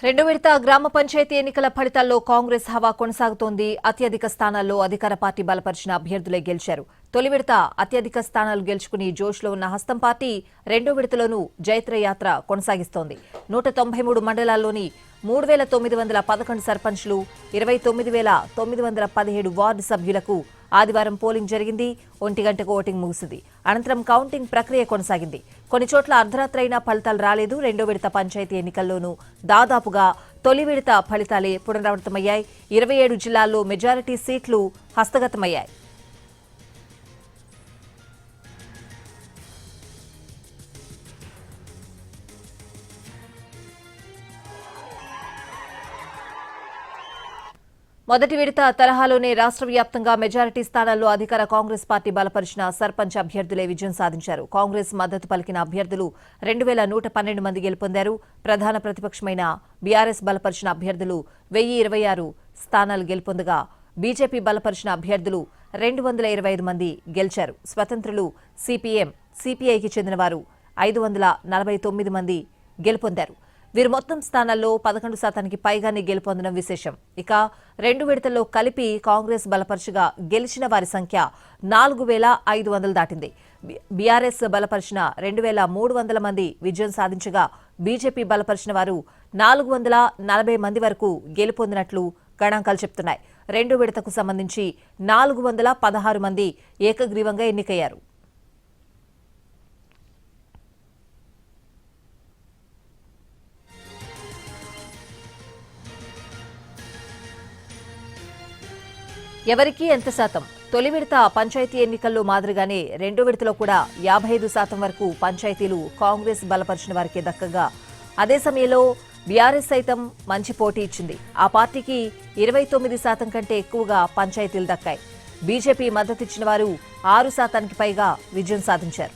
రెండో విడత గ్రామ పంచాయతీ ఎన్నికల ఫలితాల్లో కాంగ్రెస్ హవా కొనసాగుతోంది. అత్యధిక స్థానాల్లో అధికార పార్టీ బలపరిచిన అభ్యర్థులే గెలిచారు. తొలి విడత అత్యధిక స్థానాలు గెలుచుకుని జోష్లో ఉన్న హస్తం పార్టీ రెండో విడతలోనూ జైత్రయాత్ర కొనసాగిస్తోంది. 193 మండలాల్లోని 3,911 సర్పంచ్లు, 29,917 వార్డు సభ్యులకు ఆదివారం పోలింగ్ జరిగింది. 1 గంటకు ఓటింగ్ ముగిసింది. అనంతరం కౌంటింగ్ ప్రక్రియ కొనసాగింది. కొన్ని చోట్ల అర్ధరాత్రి అయినా ఫలితాలు రాలేదు. రెండో విడత పంచాయతీ ఎన్నికల్లోనూ దాదాపుగా తొలి విడత ఫలితాలే పునరావృతమయ్యాయి. 27 జిల్లాల్లో మెజారిటీ సీట్లు హస్తగతమయ్యాయి. మొదటి విడత తరహాలోనే రాష్ట్ర వ్యాప్తంగా మెజారిటీ స్థానాల్లో అధికార కాంగ్రెస్ పార్టీ బలపరిచిన సర్పంచ్ అభ్యర్థులే విజయం సాధించారు. కాంగ్రెస్ మద్దతు పలికిన అభ్యర్థులు 2,112 మంది గెలుపొందారు. ప్రధాన ప్రతిపక్షమైన బీఆర్ఎస్ బలపరిచిన అభ్యర్థులు 1,026 స్థానాలు గెలుపొందగా బీజేపీ బలపరిచిన అభ్యర్థులు 225 మంది గెలిచారు. స్వతంత్రులు, సిపిఎం, సిపిఐకి చెందిన వారు 549 మంది గెలుపొందారు. వీరు మొత్తం స్థానాల్లో 11% పైగానే గెలుపొందడం విశేషం. ఇక రెండు విడతల్లో కలిపి కాంగ్రెస్ బలపరచగా గెలిచిన వారి సంఖ్య 4,500 దాటింది. బీఆర్ఎస్ బలపరిచిన 2,300 మంది విజయం సాధించగా బీజేపీ బలపరిచిన వారు 440 మంది వరకు గెలుపొందినట్లు గణాంకాలు చెప్తున్నాయి. రెండు విడతకు సంబంధించి 416 మంది ఏకగ్రీవంగా ఎన్నికయ్యారు. ఎవరికి ఎంత శాతం? తొలి విడత పంచాయతీ ఎన్నికల్లో మాదిరిగానే రెండో విడతలో కూడా 55% వరకు పంచాయతీలు కాంగ్రెస్ బలపరిచిన వారికే దక్కగా అదే సమయంలో బీఆర్ఎస్ సైతం మంచి పోటీ ఇచ్చింది. ఆ పార్టీకి 29% కంటే ఎక్కువగా పంచాయతీలు దక్కాయి. బీజేపీ మద్దతిచ్చిన వారు 6%కి పైగా విజయం సాధించారు.